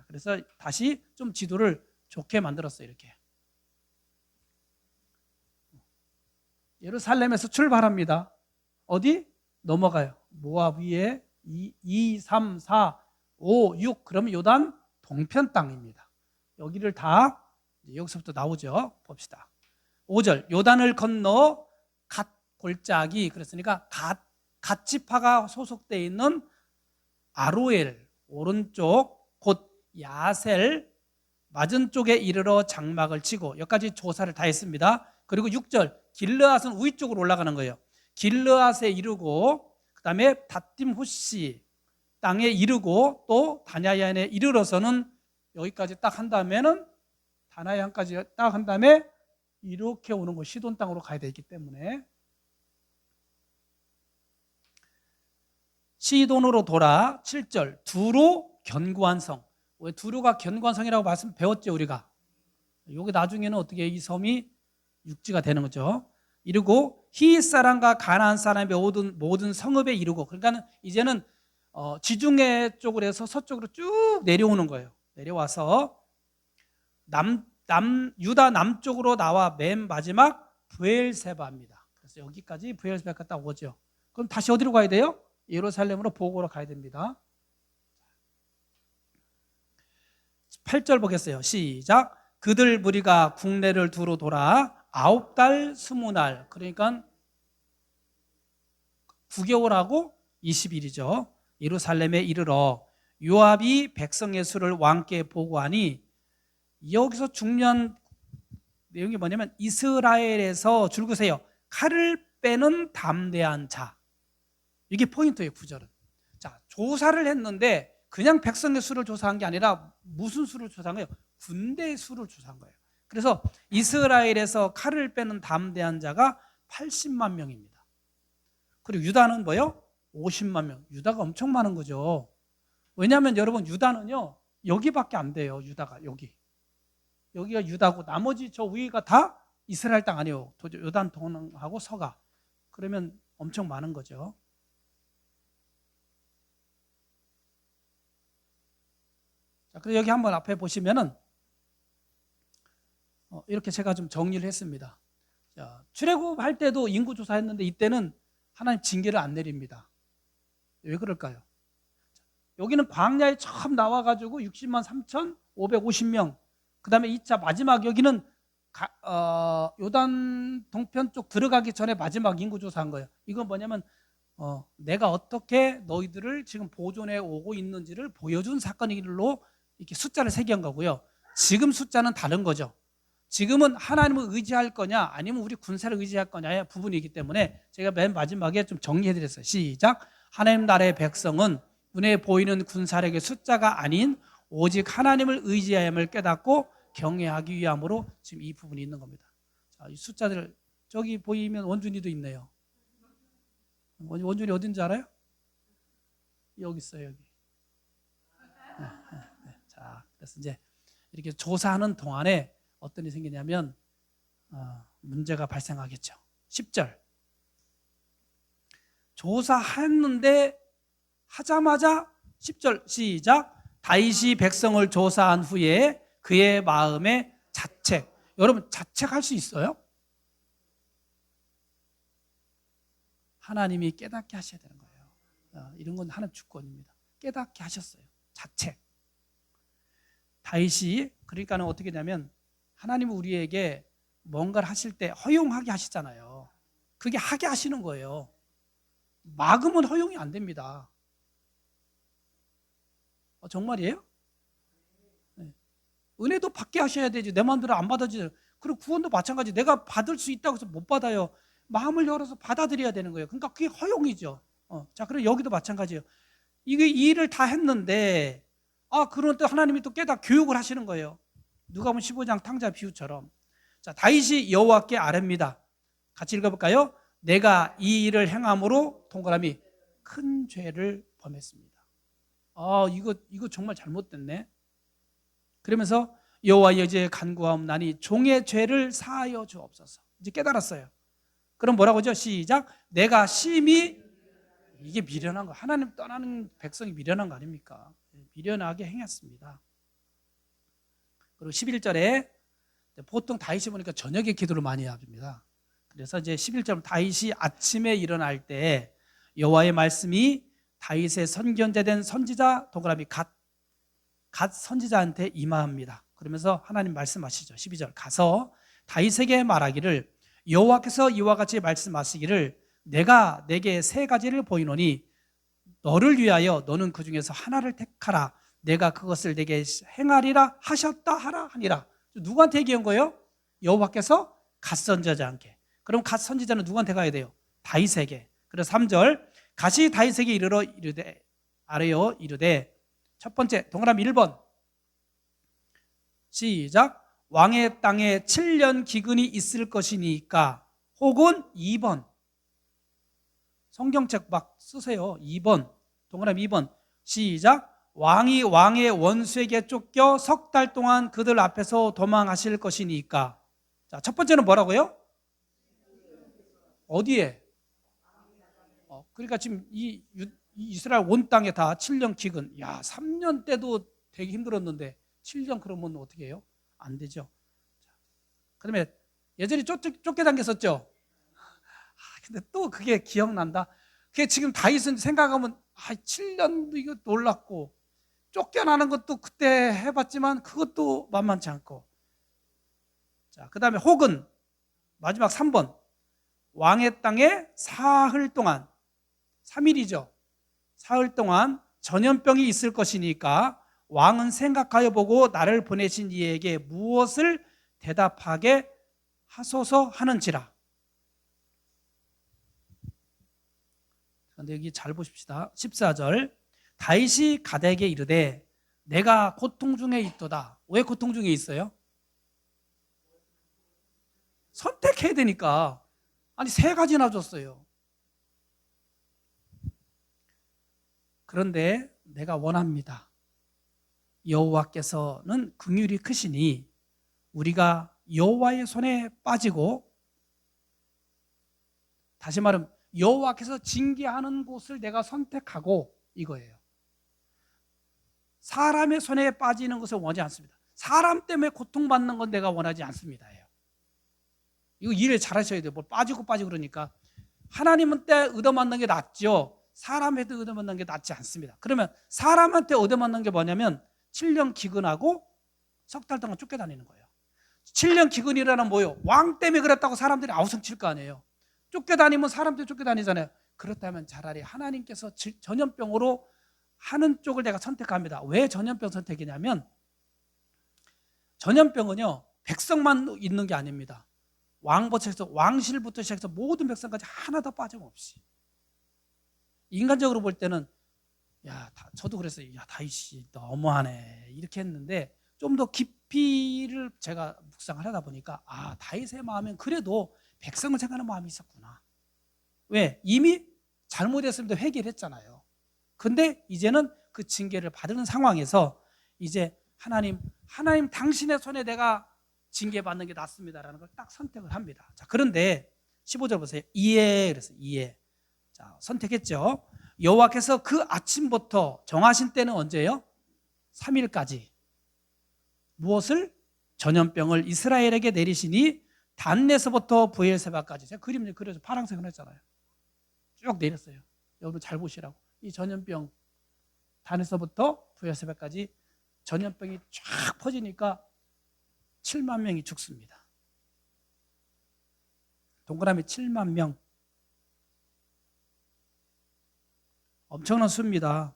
그래서 다시 좀 지도를 좋게 만들었어요. 이렇게 예루살렘에서 출발합니다. 어디? 넘어가요. 모압 위에 2, 3, 4, 5, 6, 그러면 요단 동편 땅입니다. 여기를 다 여기서부터 나오죠. 봅시다. 5절, 요단을 건너 갓 골짜기, 그랬으니까 갓 지파가 소속되어 있는 아로엘 오른쪽, 곧 야셀 맞은쪽에 이르러 장막을 치고, 여기까지 조사를 다 했습니다. 그리고 6절, 길르앗은 위쪽으로 올라가는 거예요. 길르앗에 이르고 그 다음에 닷딤호시 땅에 이르고 또 다냐얀에 이르러서는 여기까지 딱 한 다음에는 다나얀까지 딱 한 다음에 이렇게 오는 거, 시돈 땅으로 가야 되기 때문에 시돈으로 돌아. 7절, 두로 견고한 성. 왜 두로가 견고한 성이라고 말씀 배웠죠 우리가. 여기 나중에는 어떻게 이 섬이 육지가 되는 거죠. 이르고 히윗 사람과 가나안 사람의 모든 성읍에 이르고, 그러니까 이제는 지중해 쪽으로 해서 서쪽으로 쭉 내려오는 거예요. 내려와서 유다 남쪽으로 나와 맨 마지막 브엘세바입니다. 그래서 여기까지 브엘세바가 딱 오죠. 그럼 다시 어디로 가야 돼요? 예루살렘으로 보고로 가야 됩니다. 8절 보겠어요. 시작. 그들 무리가 국내를 두루 돌아 9달 20날, 그러니까 9개월하고 20일이죠. 예루살렘에 이르러 요압이 백성의 수를 왕께 보고하니, 여기서 중요한 내용이 뭐냐면 이스라엘에서 줄그세요. 칼을 빼는 담대한 자. 이게 포인트예요. 구절은. 자, 조사를 했는데 그냥 백성의 수를 조사한 게 아니라 무슨 수를 조사한 거예요? 군대의 수를 조사한 거예요. 그래서 이스라엘에서 칼을 빼는 담대한 자가 80만 명입니다. 그리고 유다는 뭐요? 50만 명. 유다가 엄청 많은 거죠. 왜냐하면 여러분, 유다는요 여기밖에 안 돼요. 유다가 여기가 유다고 나머지 저 위가 다 이스라엘 땅 아니에요. 요단 동하고 서가. 그러면 엄청 많은 거죠. 자, 그리고 여기 한번 앞에 보시면은 이렇게 제가 좀 정리를 했습니다. 자, 출애굽할 때도 인구 조사했는데 이때는 하나님 징계를 안 내립니다. 왜 그럴까요? 여기는 광야에 처음 나와가지고 60만 3,550명. 그 다음에 2차 마지막 여기는 요단 동편 쪽 들어가기 전에 마지막 인구 조사한 거예요. 이건 뭐냐면 내가 어떻게 너희들을 지금 보존해 오고 있는지를 보여준 사건이길로 이렇게 숫자를 세개한 거고요. 지금 숫자는 다른 거죠. 지금은 하나님을 의지할 거냐 아니면 우리 군사를 의지할 거냐의 부분이기 때문에 제가 맨 마지막에 좀 정리해드렸어요. 시작. 하나님 나라의 백성은 눈에 보이는 군사력의 숫자가 아닌 오직 하나님을 의지함을 깨닫고 경외하기 위함으로 지금 이 부분이 있는 겁니다. 자, 이 숫자들 저기 보이면 원준이도 있네요. 원준이 어딘지 알아요? 여기 있어요. 여기. 네. 자, 그래서 이제 이렇게 조사하는 동안에 어떤 일이 생기냐면 문제가 발생하겠죠. 10절. 조사했는데 하자마자 10절 시작. 다윗이 백성을 조사한 후에 그의 마음에 자책. 여러분, 자책할 수 있어요? 하나님이 깨닫게 하셔야 되는 거예요. 이런 건 하나님 주권입니다. 깨닫게 하셨어요. 자책. 다윗이 그러니까는 어떻게 되냐면 하나님은 우리에게 뭔가를 하실 때 허용하게 하시잖아요. 그게 하게 하시는 거예요. 막으면 허용이 안 됩니다. 정말이에요? 네. 은혜도 받게 하셔야 되지. 내 마음대로 안 받아지죠. 그리고 구원도 마찬가지. 내가 받을 수 있다고 해서 못 받아요. 마음을 열어서 받아들여야 되는 거예요. 그러니까 그게 허용이죠. 자, 그리고 여기도 마찬가지예요. 이게 이 일을 다 했는데 그런 때 하나님이 또 교육을 하시는 거예요. 누가복음 15장 탕자 비유처럼. 자, 다윗이 여호와께 아뢰입니다. 같이 읽어볼까요? 내가 이 일을 행함으로 동그라미 큰 죄를 범했습니다. 이거 정말 잘못됐네. 그러면서 여호와의 여지에 간구하옵나니 종의 죄를 사하여 주옵소서. 이제 깨달았어요. 그럼 뭐라고 하죠? 시작. 내가 심히 이게 미련한 거. 하나님 떠나는 백성이 미련한 거 아닙니까? 미련하게 행했습니다. 그리고 11절에 보통 다윗이 보니까 저녁에 기도를 많이 합니다. 그래서 이제 11절 다윗이 아침에 일어날 때 여호와의 말씀이 다윗의 선견자된 선지자 동그라미 갓 선지자한테 임하합니다. 그러면서 하나님 말씀하시죠. 12절 가서 다윗에게 말하기를 여호와께서 이와 같이 말씀하시기를 내가 내게 세 가지를 보이노니 너를 위하여 너는 그 중에서 하나를 택하라. 내가 그것을 내게 행하리라 하셨다 하라 하니라. 누구한테 얘기한 거예요? 여호와께서 갓 선지자한테. 그럼 갓 선지자는 누구한테 가야 돼요? 다윗에게. 그래서 3절 가시 다윗에게 이르러 이르되 아뢰어 이르되 첫 번째 동그라미 1번 시작. 왕의 땅에 7년 기근이 있을 것이니까. 혹은 2번 성경책 막 쓰세요. 2번 동그라미 2번 시작. 왕이 왕의 원수에게 쫓겨 석 달 동안 그들 앞에서 도망하실 것이니까. 자, 첫 번째는 뭐라고요? 어디에? 그러니까 지금 이 이스라엘 온 땅에 다 7년 기근. 3년 때도 되게 힘들었는데 7년 그러면 어떻게 해요? 안 되죠. 그다음에 예전에 쫓겨당겼었죠. 근데 또 그게 기억난다. 그게 지금 다윗은 생각하면 7년도 이거 놀랐고 쫓겨나는 것도 그때 해봤지만 그것도 만만치 않고. 자, 그 다음에 혹은 마지막 3번 왕의 땅에 사흘 동안 3일이죠. 사흘 동안 전염병이 있을 것이니까 왕은 생각하여 보고 나를 보내신 이에게 무엇을 대답하게 하소서 하는지라. 그런데 여기 잘 보십시다. 14절 다윗이 갓에게 이르되 내가 고통 중에 있도다. 왜 고통 중에 있어요? 선택해야 되니까. 아니 3가지나 줬어요. 그런데 내가 원합니다. 여호와께서는 긍휼이 크시니 우리가 여호와의 손에 빠지고, 다시 말하면 여호와께서 징계하는 곳을 내가 선택하고 이거예요. 사람의 손에 빠지는 것을 원하지 않습니다. 사람 때문에 고통받는 건 내가 원하지 않습니다. 이거 일을 잘 하셔야 돼요. 뭐 빠지고 그러니까. 하나님한테 얻어맞는 게 낫죠. 사람한테 얻어맞는 게 낫지 않습니다. 그러면 사람한테 얻어맞는 게 뭐냐면 7년 기근하고 석 달 동안 쫓겨다니는 거예요. 7년 기근이라는 뭐예요? 왕 때문에 그랬다고 사람들이 아우성칠 거 아니에요. 쫓겨다니면 사람들이 쫓겨다니잖아요. 그렇다면 차라리 하나님께서 전염병으로 하는 쪽을 내가 선택합니다. 왜 전염병 선택이냐면 전염병은요 백성만 있는 게 아닙니다. 왕실부터 시작해서 모든 백성까지 하나도 빠짐없이. 인간적으로 볼 때는 저도 그랬어요. 다윗이 너무하네 이렇게 했는데 좀 더 깊이를 제가 묵상을 하다 보니까 다윗의 마음엔 그래도 백성을 생각하는 마음이 있었구나. 왜? 이미 잘못했을 때 회개를 했잖아요. 근데 이제는 그 징계를 받는 상황에서 이제 하나님 당신의 손에 내가 징계받는 게 낫습니다라는 걸 딱 선택을 합니다. 자, 그런데 15절 보세요. 이에 그랬어요. 이에. 자, 선택했죠. 여호와께서 그 아침부터 정하신 때는 언제예요? 3일까지. 무엇을? 전염병을 이스라엘에게 내리시니 단에서부터 브엘세바까지. 제가 그림 그려서 파란색으로 했잖아요. 쭉 내렸어요. 여러분 잘 보시라고. 이 전염병 단에서부터 브엘세바까지 전염병이 쫙 퍼지니까 7만 명이 죽습니다. 동그라미 7만 명. 엄청난 수입니다.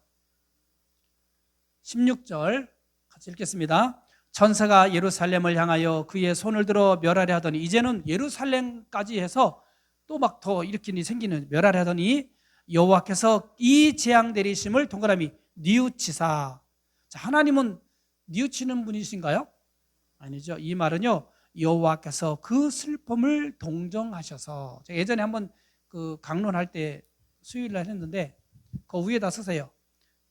16절 같이 읽겠습니다. 천사가 예루살렘을 향하여 그의 손을 들어 멸하려 하더니, 이제는 예루살렘까지 해서 또 막 더 일으키니 생기는 멸하려 하더니 여호와께서 이 재앙 내리심을 동그라미 뉘우치사. 자, 하나님은 뉘우치는 분이신가요? 아니죠. 이 말은요 여호와께서 그 슬픔을 동정하셔서. 제가 예전에 한번 그 강론할 때 수요일날 했는데 그 위에다 쓰세요.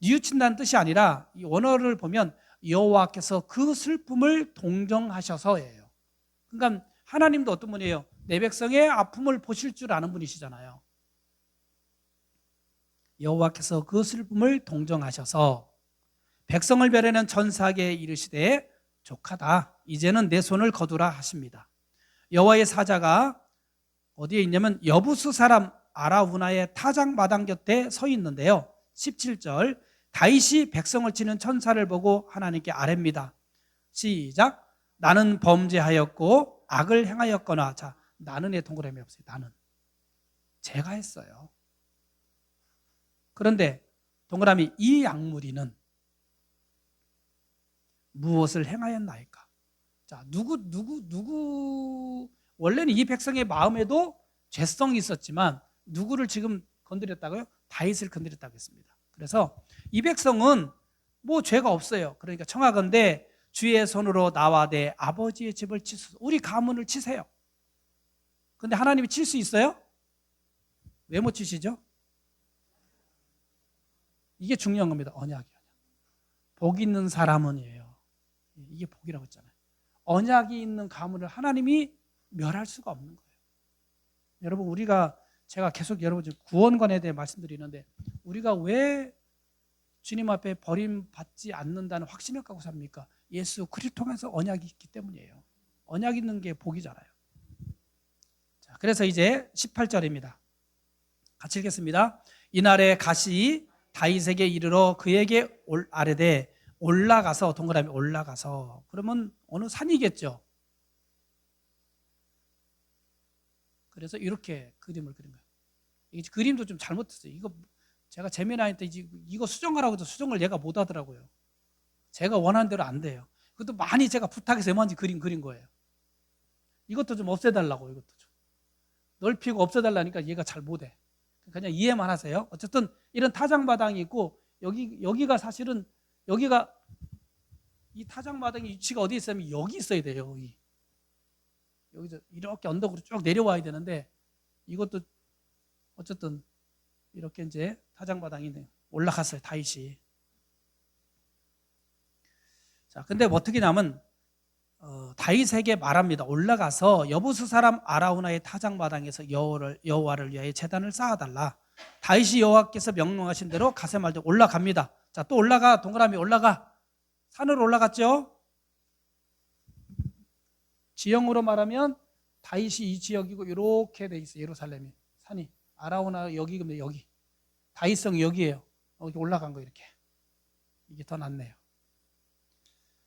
뉘우친다는 뜻이 아니라 이 원어를 보면 여호와께서 그 슬픔을 동정하셔서예요. 그러니까 하나님도 어떤 분이에요? 내 백성의 아픔을 보실 줄 아는 분이시잖아요. 여호와께서 그 슬픔을 동정하셔서 백성을 멸하는 천사에게 이르시되 족하다. 이제는 내 손을 거두라 하십니다. 여호와의 사자가 어디에 있냐면 여부수 사람 아라우나의 타작 마당 곁에 서 있는데요. 17절 다윗이 백성을 치는 천사를 보고 하나님께 아뢰입니다. 시작. 나는 범죄하였고 악을 행하였거나. 자, 나는의 동그라미 없어요. 나는 제가 했어요. 그런데 동그라미 이 약물이는 무엇을 행하였나이까? 자, 누구 원래는 이 백성의 마음에도 죄성이 있었지만 누구를 지금 건드렸다고요? 다윗을 건드렸다고 했습니다. 그래서 이 백성은 뭐 죄가 없어요. 그러니까 청하건대 주의 손으로 나와 내 아버지의 집을 치소서. 우리 가문을 치세요. 근데 하나님이 칠 수 있어요? 왜 못 치시죠? 이게 중요한 겁니다. 언약이에요. 복 있는 사람은이에요. 이게 복이라고 했잖아요. 언약이 있는 가문을 하나님이 멸할 수가 없는 거예요. 여러분, 제가 계속 여러분 구원관에 대해 말씀드리는데 우리가 왜 주님 앞에 버림받지 않는다는 확신을 갖고 삽니까? 예수 그리스도 통해서 언약이 있기 때문이에요. 언약 있는 게 복이잖아요. 그래서 이제 18절입니다. 같이 읽겠습니다. 이날에 갓이 다윗에게 이르러 그에게 아뢰되 올라가서, 동그라미 올라가서, 그러면 어느 산이겠죠. 그래서 이렇게 그림을 그린 거예요. 이 그림도 좀 잘못했어요. 이거 제가 재미나이 때 이거 수정하라고 해도 수정을 얘가 못 하더라고요. 제가 원하는 대로 안 돼요. 그것도 많이 제가 부탁해서 많이 그린 거예요. 이것도 좀 없애달라고, 이것도 좀 넓히고 없애달라니까 얘가 잘 못해. 그냥 이해만 하세요. 어쨌든 이런 타장마당이 있고, 여기가 사실은 여기가 이 타장마당의 위치가 어디 있으면 여기 있어야 돼요. 여기서 이렇게 언덕으로 쭉 내려와야 되는데, 이것도 어쨌든 이렇게 이제 타장마당이 올라갔어요, 다윗이. 자, 근데 어떻게 하냐면 다윗에게 말합니다. 올라가서 여부스 사람 아라우나의 타작마당에서 여호와를 위하여 제단을 쌓아달라. 다윗이 여호와께서 명령하신 대로 가세말대 올라갑니다. 자, 또 올라가, 동그라미 올라가. 산으로 올라갔죠. 지형으로 말하면 다윗이 이 지역이고 이렇게 돼 있어요. 예루살렘이 산이 아라우나 여기 다윗성이 여기예요. 여기 올라간 거 이렇게. 이게 더 낫네요.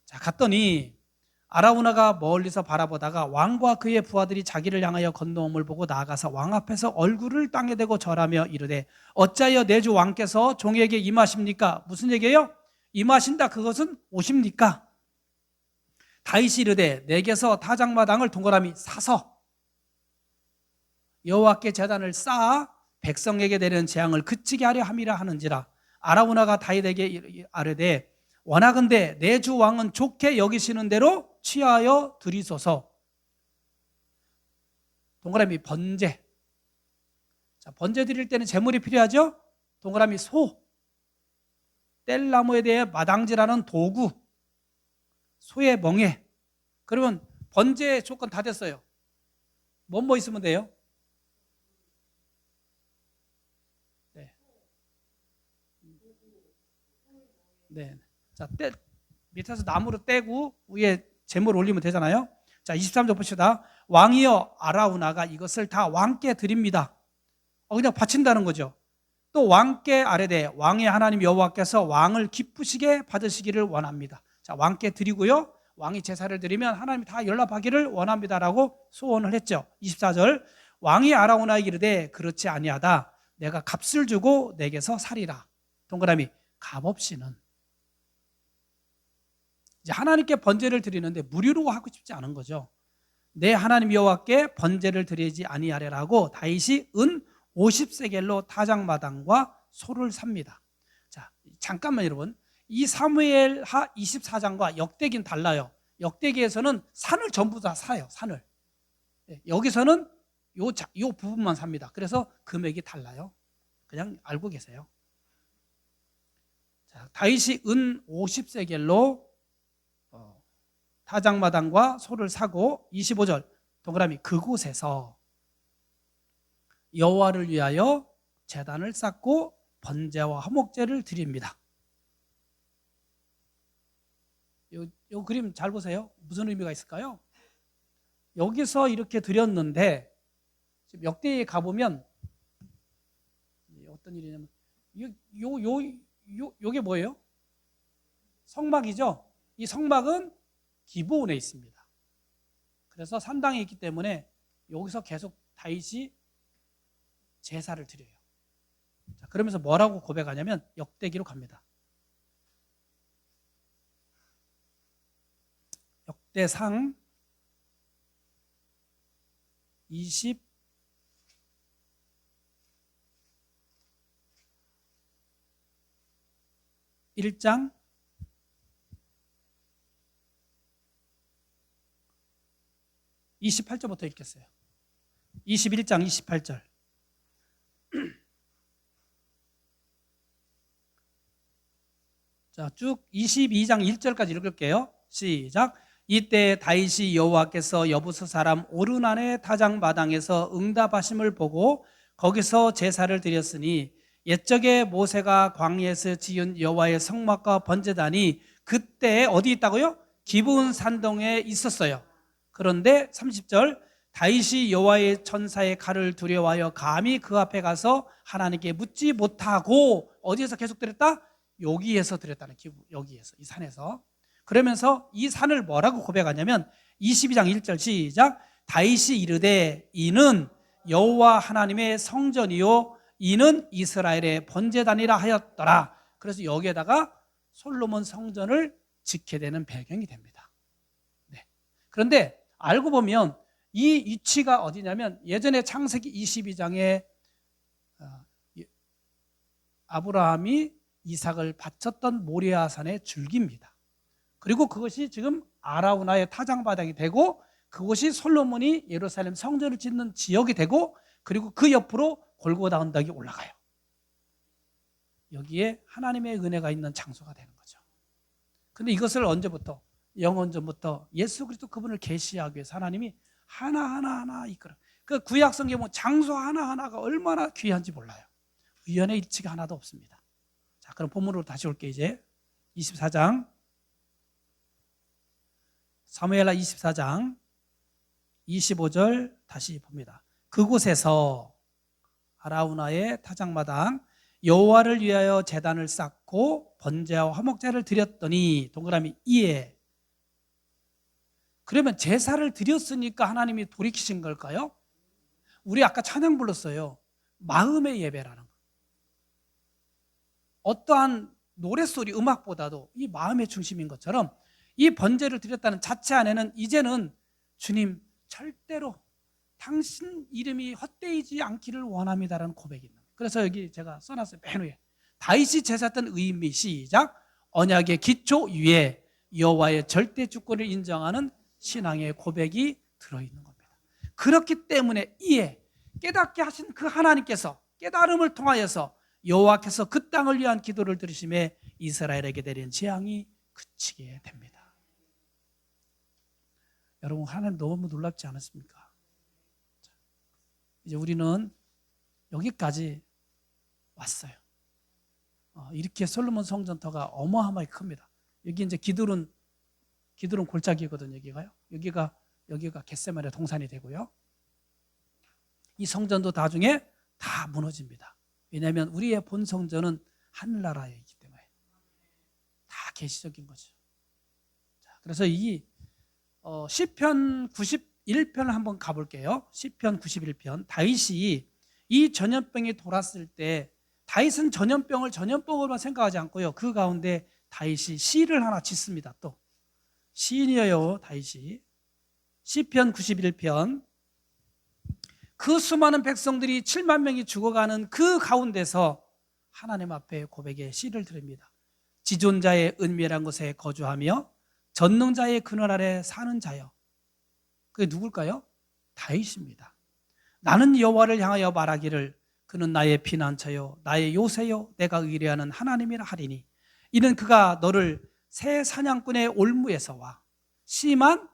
자, 갔더니 아라우나가 멀리서 바라보다가 왕과 그의 부하들이 자기를 향하여 건너옴을 보고 나아가서 왕 앞에서 얼굴을 땅에 대고 절하며 이르되 어찌하여 내 주 왕께서 종에게 임하십니까? 무슨 얘기예요? 임하신다, 그것은 오십니까? 다윗이 이르되 내게서 타작마당을 동그라미 사서 여호와께 제단을 쌓아 백성에게 내리는 재앙을 그치게 하려 함이라 하는지라. 아라우나가 다윗에게 아뢰되 원하건대 내 주 왕은 좋게 여기시는 대로 취하여 드리소서. 동그라미 번제. 자, 번제 드릴 때는 제물이 필요하죠. 동그라미 소. 뗄나무에 대해 마당질하는 도구. 소의 멍에. 그러면 번제 조건 다 됐어요. 뭐 있으면 돼요? 네. 네. 자, 밑에서 나무로 떼고 위에 제물 올리면 되잖아요. 자, 23절 봅시다. 왕이여 아라우나가 이것을 다 왕께 드립니다. 그냥 바친다는 거죠. 또 왕께 아뢰되 왕의 하나님 여호와께서 왕을 기쁘시게 받으시기를 원합니다. 자, 왕께 드리고요. 왕이 제사를 드리면 하나님이 다 연락하기를 원합니다라고 소원을 했죠. 24절 왕이 아라우나에게 이르되 그렇지 아니하다. 내가 값을 주고 내게서 살이라. 동그라미 값없이는. 이제 하나님께 번제를 드리는데 무료로 하고 싶지 않은 거죠. 내 하나님 여호와께 번제를 드리지 아니하리라고 다윗이 은 50세겔로 타작마당과 소를 삽니다. 자, 잠깐만 여러분. 이 사무엘하 24장과 역대기는 달라요. 역대기에서는 산을 전부 다 사요. 산을. 여기서는 요 부분만 삽니다. 그래서 금액이 달라요. 그냥 알고 계세요. 자, 다윗이 은 50세겔로 타작마당과 소를 사고 25절 동그라미 그곳에서 여호와를 위하여 제단을 쌓고 번제와 화목제를 드립니다. 요 그림 잘 보세요. 무슨 의미가 있을까요? 여기서 이렇게 드렸는데 지금 역대에 가보면 어떤 일이냐면 요게 뭐예요? 성막이죠. 이 성막은 기브온에 있습니다. 그래서 산당에 있기 때문에 여기서 계속 다윗이 제사를 드려요. 자, 그러면서 뭐라고 고백하냐면 역대기로 갑니다. 역대상 21장 28절부터 읽겠어요. 21장 28절. 자, 쭉 22장 1절까지 읽을게요. 시작. 이때 다윗이 여호와께서 여부스 사람 오르난의 타작마당에서 응답하심을 보고 거기서 제사를 드렸으니 옛적에 모세가 광야에서 지은 여호와의 성막과 번제단이 그때 어디 있다고요? 기브온 산동에 있었어요. 그런데 30절 다윗이 여호와의 천사의 칼을 두려워하여 감히 그 앞에 가서 하나님께 묻지 못하고 어디에서 계속 드렸다? 여기에서 드렸다는 기분, 여기에서, 이 산에서. 그러면서 이 산을 뭐라고 고백하냐면 22장 1절 시작. 다윗이 이르되 이는 여호와 하나님의 성전이요 이는 이스라엘의 번제단이라 하였더라. 그래서 여기에다가 솔로몬 성전을 짓게 되는 배경이 됩니다. 네. 그런데 알고 보면 이 위치가 어디냐면 예전에 창세기 22장에 아브라함이 이삭을 바쳤던 모리아산의 줄기입니다. 그리고 그것이 지금 아라우나의 타작마당이 되고 그곳이 솔로몬이 예루살렘 성전을 짓는 지역이 되고 그리고 그 옆으로 골고다 언덕이 올라가요. 여기에 하나님의 은혜가 있는 장소가 되는 거죠. 근데 이것을 언제부터? 영원전부터 예수 그리스도 그분을 계시하기 위해서 하나님이 하나하나 이끌어. 그 구약 성경에 보면 장소 하나하나가 얼마나 귀한지 몰라요. 우연의 일치가 하나도 없습니다. 자, 그럼 본문으로 다시 올게요. 이제 24장 사무엘하 24장 25절 다시 봅니다. 그곳에서 아라우나의 타작마당 여호와를 위하여 제단을 쌓고 번제와 화목제를 드렸더니 동그라미 이에. 그러면 제사를 드렸으니까 하나님이 돌이키신 걸까요? 우리 아까 찬양 불렀어요. 마음의 예배라는 거. 어떠한 노랫소리 음악보다도 이 마음의 중심인 것처럼 이 번제를 드렸다는 자체 안에는 이제는 주님 절대로 당신 이름이 헛되이지 않기를 원합니다라는 고백이 있는 거예요. 그래서 여기 제가 써놨어요. 맨 위에 다윗이 제사했던 의미 시작. 언약의 기초 위에 여호와의 절대 주권을 인정하는 신앙의 고백이 들어있는 겁니다. 그렇기 때문에 이에 깨닫게 하신 그 하나님께서 깨달음을 통하여서 여호와께서 그 땅을 위한 기도를 들으심에 이스라엘에게 내린 재앙이 그치게 됩니다. 여러분 하나님 너무 놀랍지 않았습니까? 이제 우리는 여기까지 왔어요. 이렇게 솔로몬 성전터가 어마어마하게 큽니다. 여기 이제 기드론 골짜기거든요. 여기가 겟세마네 동산이 되고요. 이 성전도 나중에 다 무너집니다. 왜냐하면 우리의 본 성전은 하늘나라에 있기 때문에 다 계시적인 거죠. 자, 그래서 이 시편 91편을 한번 가볼게요. 시편 91편. 다윗이 이 전염병이 돌았을 때 다윗은 전염병으로만 생각하지 않고요. 그 가운데 다윗이 시를 하나 짓습니다. 또 시인이에요. 다윗이 시편 91편. 그 수많은 백성들이 7만 명이 죽어가는 그 가운데서 하나님 앞에 고백의 시를 드립니다. 지존자의 은밀한 곳에 거주하며 전능자의 그늘 아래 사는 자여. 그게 누굴까요? 다윗입니다. 나는 여호와를 향하여 말하기를 그는 나의 피난처요 나의 요새요 내가 의뢰하는 하나님이라 하리니 이는 그가 너를 새 사냥꾼의 올무에서와 심한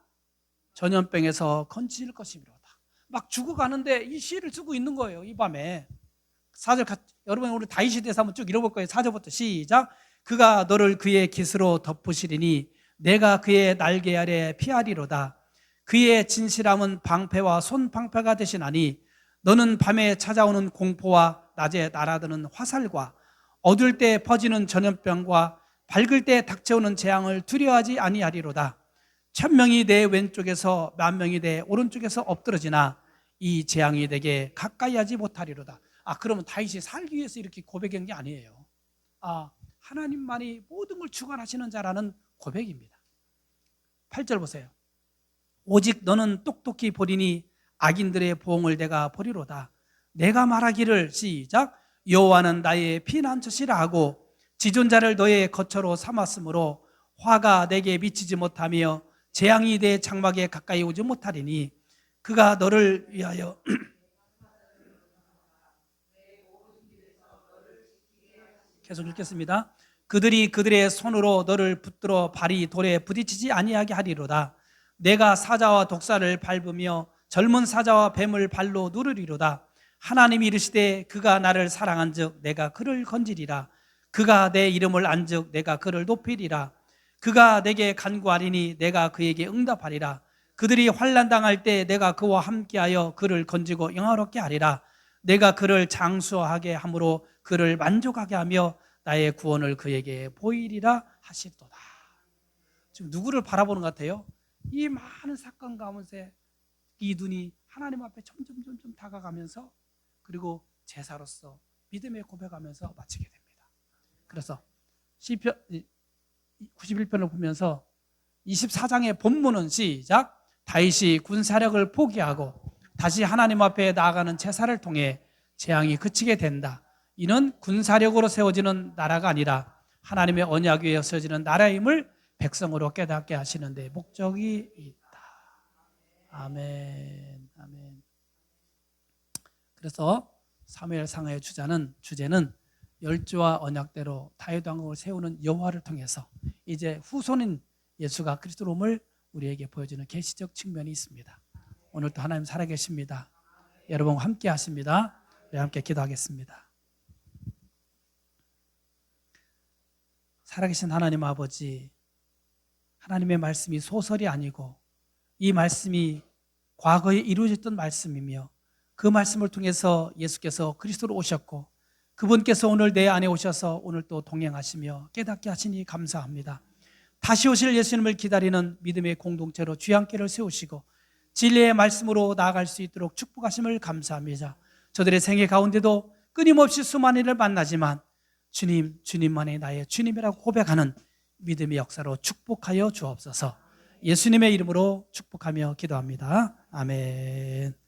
전염병에서 건지실 것이미로다. 막 죽어가는데 이 시를 쓰고 있는 거예요. 이 밤에 4절 여러분 우리 다윗에 대해서 한번 쭉 읽어볼 거예요. 4절부터 시작. 그가 너를 그의 깃으로 덮으시리니 내가 그의 날개 아래 피하리로다. 그의 진실함은 방패와 손방패가 되시나니 너는 밤에 찾아오는 공포와 낮에 날아드는 화살과 어두울 때 퍼지는 전염병과 밝을 때 닥쳐오는 재앙을 두려워하지 아니하리로다. 1000명이 내 왼쪽에서 10,000명이 내 오른쪽에서 엎드러지나 이 재앙이 내게 가까이 하지 못하리로다. 그러면 다윗이 살기 위해서 이렇게 고백한 게 아니에요. 하나님만이 모든 걸 주관하시는 자라는 고백입니다. 8절 보세요. 오직 너는 똑똑히 보리니 악인들의 보응을 내가 보리로다. 내가 말하기를 시작. 여호와는 나의 피난처시라 하고 지존자를 너의 거처로 삼았으므로 화가 내게 미치지 못하며 재앙이 내 장막에 가까이 오지 못하리니 그가 너를 위하여 계속 읽겠습니다. 그들이 그들의 손으로 너를 붙들어 발이 돌에 부딪히지 아니하게 하리로다. 내가 사자와 독사를 밟으며 젊은 사자와 뱀을 발로 누르리로다. 하나님이 이르시되 그가 나를 사랑한즉 내가 그를 건지리라. 그가 내 이름을 안즉 내가 그를 높이리라. 그가 내게 간구하리니 내가 그에게 응답하리라. 그들이 환난 당할 때 내가 그와 함께하여 그를 건지고 영화롭게 하리라. 내가 그를 장수하게 함으로 그를 만족하게 하며 나의 구원을 그에게 보이리라 하시도다. 지금 누구를 바라보는 것 같아요? 이 많은 사건 가운데 이 눈이 하나님 앞에 점점 다가가면서, 그리고 제사로서 믿음의 고백하면서 마치게 됩니다. 그래서 시편 91편을 보면서 24장의 본문은 시작. 다윗이 군사력을 포기하고 다시 하나님 앞에 나아가는 제사를 통해 재앙이 그치게 된다. 이는 군사력으로 세워지는 나라가 아니라 하나님의 언약 위에 세워지는 나라임을 백성으로 깨닫게 하시는 데 목적이 있다. 아멘. 아멘. 그래서 사무엘상의 주제는 열조와 언약대로 다윗 왕국을 세우는 여호와를 통해서 이제 후손인 예수가 그리스도임을 우리에게 보여주는 계시적 측면이 있습니다. 오늘도 하나님 살아계십니다. 여러분과 함께 하십니다. 우리 함께 기도하겠습니다. 살아계신 하나님 아버지, 하나님의 말씀이 소설이 아니고 이 말씀이 과거에 이루어졌던 말씀이며 그 말씀을 통해서 예수께서 그리스도로 오셨고 그분께서 오늘 내 안에 오셔서 오늘 또 동행하시며 깨닫게 하시니 감사합니다. 다시 오실 예수님을 기다리는 믿음의 공동체로 주양께를 세우시고 진리의 말씀으로 나아갈 수 있도록 축복하심을 감사합니다. 저들의 생애 가운데도 끊임없이 수많은 일을 만나지만 주님만이 나의 주님이라고 고백하는 믿음의 역사로 축복하여 주옵소서. 예수님의 이름으로 축복하며 기도합니다. 아멘.